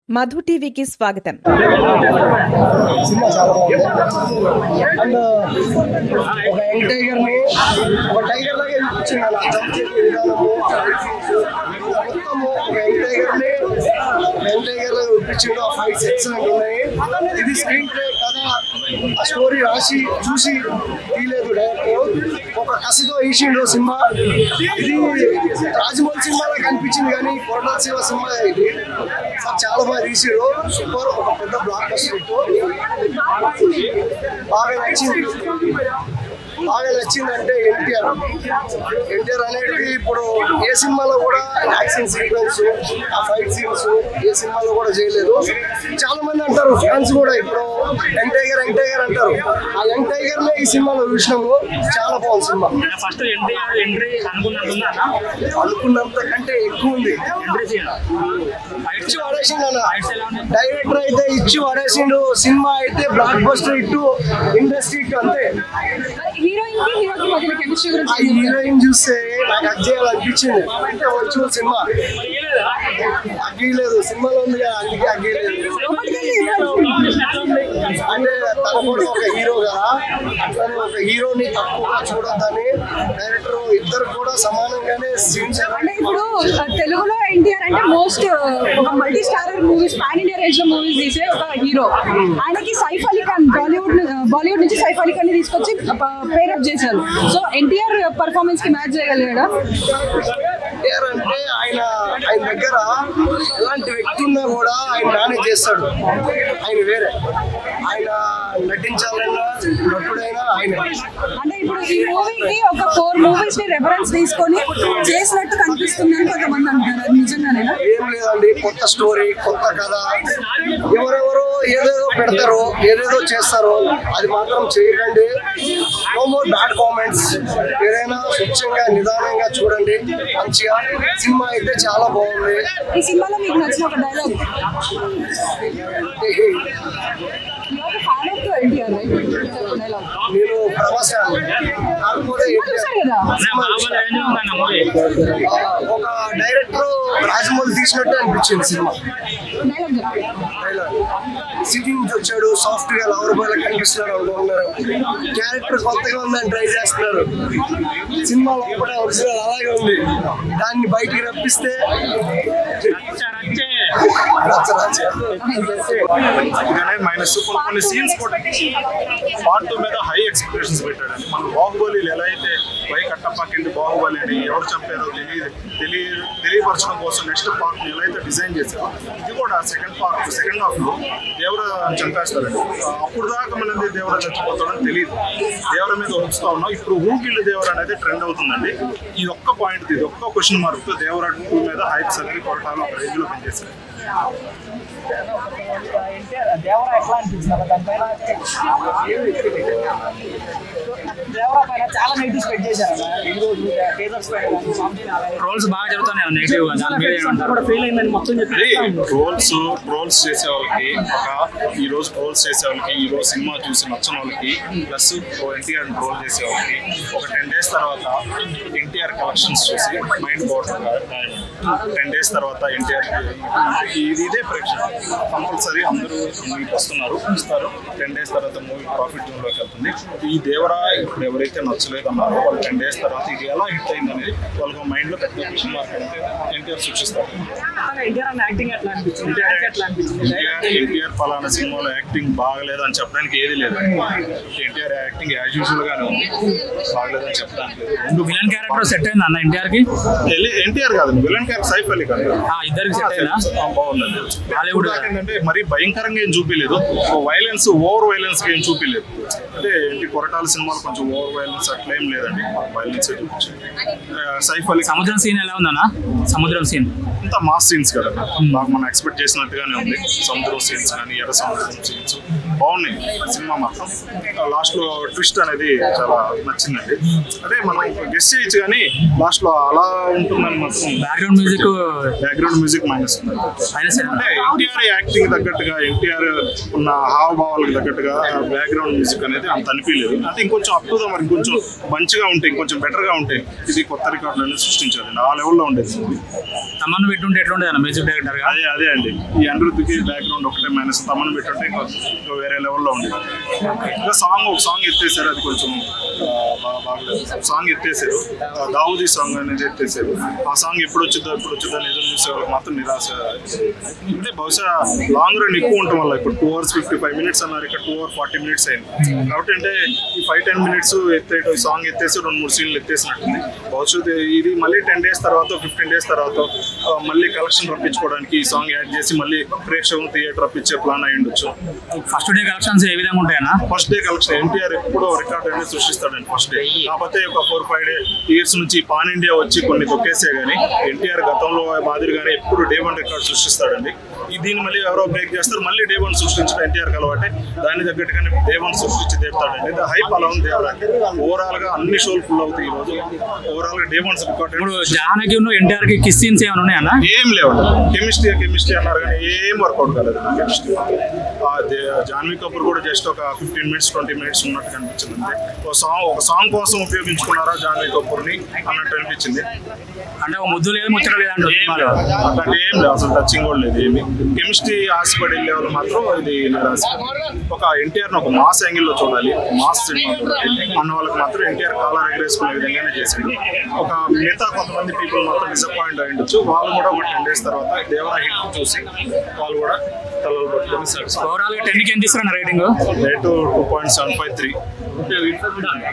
మధు టీవీకి స్వాగతం. సినిమా చాలా బాగుంది. అండ్ ఒక యంగ్ టైగర్ ని ఒక టైగర్ లాగా చూపించింది. అలా జంప్ చేసే విధానము మొత్తము ఒక యంగ్ టైగర్ లాగా చూపించిండు. ఆ ఫైట్స్ ఎక్సలెంట్ ఉన్నాయి. ఇది స్క్రీన్ ప్లే కథ ఆ స్టోరీ రాసి చూసి తీయలేదు డైరెక్టర్, ఒక కసితో వేసిండు సినిమా. ఇది రాజమౌళి సినిమాలో కనిపించింది కానీ కొరటాల శివ సినిమా ఇది. చాలా బాగా తీసాడు, సూపర్. ఒక పెద్ద బ్లాక్ బస్టర్ బాగా నచ్చిందంటే ఎన్టీఆర్ అనేది ఇప్పుడు ఏ సినిమాలో కూడా యాక్షన్ సీక్వెన్స్, ఆ ఫైట్ సీన్స్ ఏ సినిమాలో కూడా చేయలేదు. చాలా మంది అంటారు ఫ్యాన్స్ కూడా ఇప్పుడు యంగ్ టైగర్ అంటారు. ఆ యంగ్ టైగర్ నే ఈ సినిమాలో చూసినాము. చాలా బాగుంది సినిమా. అనుకున్నంత కంటే ఎక్కువ ఉంది. ఇచ్చి పడేసిండు అన్న డైరెక్టర్ అయితే, ఇచ్చి పడేసిండు. సినిమా అయితే బ్లాక్ బస్టర్ ఇట్టు, ఇండస్ట్రీ ఇట్టు అంతే. హీరోయిన్ చూస్తే నాకు అది చేయాలనిపించింది. అంటే వచ్చిన సినిమా అగ్గలేదు, సినిమాలో ఉంది కదా, అందుకే అగ్గలేదు. అంటే తను కూడా ఒక హీరో కదా, తను ఒక హీరోని తక్కువగా చూడొద్దని డైరెక్టర్ ఇద్దరు కూడా సమానంగానే సీన్స్. అంటే ఇప్పుడు తెలుగులో ఎన్టీఆర్ అంటే మోస్ట్ ఒక multi starrer movies, pan India range లో మూవీస్ తీసే ఒక హీరో. ఆయనకి సైఫ్ అలీ ఖాన్ బాలీవుడ్ నుంచి సైఫ్ అలీ ఖాన్ ని తీసుకొచ్చి పేరప్ చేశారు. సో ఎన్టీఆర్ పర్ఫార్మెన్స్ కి మ్యాచ్ చేయగలిగాడా? ఎన్టీఆర్ అంటే ఆయన దగ్గర ఎలాంటి వ్యక్తి ఉన్నా కూడా ఆయన మేనేజ్ చేస్తాడు. ఆయన వేరే, ఆయన నటించాలన్నా నటుడైనా ఆయన. అంటే ఇప్పుడు ఈ మూవీకి ఒక 4 మూవీస్ ని రెఫరెన్స్ తీసుకొని చేసినట్టు కనిపిస్తుంది అని కొంతమంది అంటారు. అది నిజంగానేనా? ఏం లేదండి, కొత్త స్టోరీ, కొత్త కథ. ఎవరెవరో ఏదేదో పెడతారో, ఏదేదో చేస్తారో అది మాత్రం చేయకండి. No more bad comments. ఏదైనా స్వచ్ఛంగా నిదానంగా చూడండి. మంచిగా సినిమా అయితే చాలా బాగుంది. ఈ సినిమాలో మీకు నచ్చిన ఒక డైలాగ్? నేను ప్రభాస్ కాకపోతే ఒక డైరెక్టర్ రాజమౌళి తీసినట్టు అనిపించింది సినిమా. సిటీ నుంచి వచ్చాడు, సాఫ్ట్ గా లవర్ బాయ్ కనిపిస్తున్నాడు అనుకుంటున్నారు. క్యారెక్టర్ కొత్తగా ఉందని ట్రై చేస్తున్నారు. సినిమా లోపల ఒరిజినల్ అలాగే ఉంది. దాన్ని బయటికి రప్పిస్తే మైనస్ కొన్ని సీన్స్ కూడా పార్ట్ 2 మీద హై ఎక్స్పెక్టేషన్స్ పెట్టాడండి. మన బాహుబలి ఎలా అయితే పై కట్టపాకింది బాహుబలి అని ఎవరు చంపారో తెలియపరచడం కోసం నెక్స్ట్ పార్ట్ ఎలా అయితే డిజైన్ చేశారో, ఇది కూడా సెకండ్ హాఫ్ లో దేవర చంపేస్తారండి. అప్పుడు దాకా మనది దేవర చచ్చిపోతాడని తెలియదు. దేవర మీద వస్తూ ఉన్నాం. ఇప్పుడు ఊగిళ్ళు దేవర అనేది ట్రెండ్ అవుతుందండి. ఇది ఒక్క పాయింట్, ఇది ఒక్క క్వశ్చన్ మార్క్ తో దేవర 2 మీద హైప్స్ అనేది కొరటాలు ఒక రేంజ్ లో పనిచేశారు. దేవరా ఎట్లా అనిపించింది? దానిపైన దేవరా పైన చాలా నెగిటివ్ స్ప్రెడ్ చేశారు. ట్రోల్స్ బాగా జరుగుతున్నాయి నెగిటివ్ గా. ఫెయిల్ అయిందని మొత్తం చెప్పి ట్రోల్స్ చేసే వాళ్ళకి, ఈ రోజు ట్రోల్స్ చేసే వాళ్ళకి, ఈ రోజు సినిమా చూసి నచ్చిన వాళ్ళకి, ప్లస్ ఎన్టీఆర్ ట్రోల్ చేసే వాళ్ళకి ఒక 10 days తర్వాత ఎన్టీఆర్ కలెక్షన్స్ చూసి మైండ్ పోతుంది. 10 days తర్వాత ఎన్టీఆర్ ఇదే ప్రేక్షణ కంపల్సరీ అందరూ మూవీకి వస్తున్నారు, ఇస్తారు. 10 days తర్వాత మూవీ ప్రాఫిట్ జోన్ లోకి వెళ్తుంది. ఈ దేవరా ఇప్పుడు ఎవరైతే నచ్చలేదు అన్నారో వాళ్ళు 10 days తర్వాత ఇది ఎలా హిట్ అయింది అనేది వాళ్ళకి మైండ్ లో పెద్ద క్వశ్చన్ మార్క్ అయితే ఎన్టీఆర్ సూచిస్తారు. ఎన్టీఆర్ పలానా సినిమాలో యాక్టింగ్ బాగలేదు అని చెప్పడానికి ఏది లేదు. ఎన్టీఆర్ యాక్టింగ్ యాజ్ యూజువల్ గానే ఉంది, బాగలేదని చెప్పడానికి లేదు. 2 విలన్ క్యారెక్టర్ సెట్ అయింది అన్న ఎన్టీఆర్ కి. ఎన్టీఆర్ కాదు, విలన్ క్యారెక్టర్ సైఫ్ అలీ ఖాన్ ఇద్దరికి సెట్ అయిందా? బాగుందండి. హాలీవుడ్ ఏంటంటే మరి భయంకరంగా ఏం చూపించలేదు, వైలెన్స్ ఓవర్ వైలెన్స్ ఏం చూపించలేదు. అంటే ఏంటి కొరటాల సినిమాలు కొంచెం ఓవర్ వైలెన్స్ అట్లా ఏం లేదండి, వైలెన్స్ చూపించారు. సైఫ్ అలీ సముద్రం సీన్ ఎలా ఉందన్న? సముద్రం సీన్ అంతా మాస్ సీన్స్ కదా, బాగా మనం ఎక్స్పెక్ట్ చేసినట్టుగానే ఉంది. సముద్రం సీన్స్ కానీ ఎర్ర సముద్రం సీన్స్ బాగున్నాయి. సినిమా మాత్రం లాస్ట్ లో ట్విస్ట్ అనేది చాలా నచ్చిందండి. అదే మనం గెస్ చేయొచ్చు కానీ లాస్ట్ లో అలా ఉంటుందని మాత్రం. బ్యాక్గ్రౌండ్ మ్యూజిక్ మైనస్ ఉంది. అంటే ఎన్టీఆర్ యాక్టింగ్ తగ్గట్టుగా, ఎన్టీఆర్ ఉన్న హావభావాలకు తగ్గట్టుగా బ్యాక్గ్రౌండ్ మ్యూజిక్ అనేది అయితే అంత అనిపించలేదు. అంటే ఇంకొంచెం అప్ టు ద మరి ఇంకొంచెం మంచిగా ఉంటే ఇంకొంచెం బెటర్గా ఉంటే ఇది కొత్త రికార్డులను సృష్టించాలండి. ఆ లెవెల్లో ఉండేది మూవీ. తమను పెట్టుంటే ఎట్లుండేది అన్న మ్యూజిక్ డైరెక్టర్ గా? అదే అండి, ఈ అనిరుద్ధికి బ్యాక్గ్రౌండ్ ఒకటే మైనస్, తమను పెట్టుంటే ఇంకా వేరే లెవెల్లో ఉండేది. ఇంకా ఒక సాంగ్ ఎత్తేసారు, అది కొంచెం బాగలేదు. సాంగ్ ఎత్తేసారు, దావుదీ సాంగ్ అనేది ఎత్తేసారు. ఆ సాంగ్ ఎప్పుడు వచ్చిందో అని ఎదురు చూసే వాళ్ళకి మాత్రం నిరాశ. అంటే బహుశా లాంగ్ రన్ ఎక్కువ ఉండటం వల్ల ఇప్పుడు 2 hours 55 minutes అన్నారు, ఇక్కడ 2 hours 40 minutes అయింది. కాబట్టి అంటే ఈ 5-10 minutes ఈ సాంగ్ ఎత్తేసి 2-3 సీన్లు ఎత్తేసినట్టుంది. భవిష్యత్తు ఇది మళ్ళీ 10 days తర్వాత 15 days తర్వాత మళ్ళీ కలెక్షన్ రప్పించుకోవడానికి ఈ సాంగ్ యాడ్ చేసి మళ్ళీ ప్రేక్షకులు థియేటర్ రప్పించే ప్లాన్ అయి ఉండొచ్చు. ఫస్ట్ డే కలెక్షన్స్ ఏ విధంగా ఉంటాయన్నా? ఫస్ట్ డే కలెక్షన్ ఎన్టీఆర్ ఎప్పుడో రికార్డ్ అనేది సృష్టిస్తాడండి ఫస్ట్ డే. కాకపోతే ఒక 4-5 years నుంచి పాన్ ఇండియా వచ్చి కొన్ని తొక్కేసే కానీ ఎన్టీఆర్ గతంలో మాదిరిగానే ఎప్పుడు డే 1 రికార్డ్ సృష్టిస్తాడండి. దీన్ని మళ్ళీ ఎవరో బ్రేక్ చేస్తారు, మళ్ళీ డే 1 సృష్టించడం ఎన్టీఆర్ అలవాటే. దాన్ని తగ్గట్టుగానే డే 1 సృష్టించి తీరుతాడండి. హైప్ అలా ఉంది దేవరాకి. ఓవరాల్ గా అన్ని షోలు ఫుల్ అవుతాయి ఈ రోజు. ఓవరాల్ గా డే 1 రికార్డ్. ఇప్పుడు జానకి ఎన్టీఆర్ కి కిస్ సీన్స్ ఏమైనా ఉన్నాయన్నా? ఏం లేవు. కెమిస్ట్రీ అన్నారు కానీ ఏం వర్కౌట్ కాలేదు కెమిస్ట్రీ. జాన్వీ కపూర్ కూడా జస్ట్ ఒక 15 minutes 20 minutes ఉన్నట్టు కనిపించింది. అంతే. ఒక సాంగ్ కోసం ఉపయోగించుకున్నారా జాన్వీ కపూర్ ని అన్నట్టు అనిపించింది. అంటే ఒక ముద్దు లేదు, ముచ్చట లేదు అంటే అట్లాంటి ఏం లేదు, అసలు టచింగ్ కూడా లేదు. ఏమి కెమిస్ట్రీ ఆశపడి వెళ్ళే వాళ్ళు మాత్రం ఇది నిరాశ. ఒక ఎన్టీఆర్ ఒక మాస్ యాంగిల్ లో చూడాలి, మాస్ సినిమా చూడాలి అన్న వాళ్ళకి మాత్రం ఎన్టీఆర్ కాలర్ ఎగరేసుకునే విధంగానే చేసింది. ఒక మిగతా కొంతమంది పీపుల్ మాత్రం డిసప్పాయింట్ అయి ఉండొచ్చు. వాళ్ళు కూడా ఒక 10 days తర్వాత దేవరా హిట్ చూసి వాళ్ళు కూడా తలలు పట్టుకొని ఓవరాల్ గా 10కి ఎంత ఇస్తారన్న రేటింగ్? రేటు 2.753.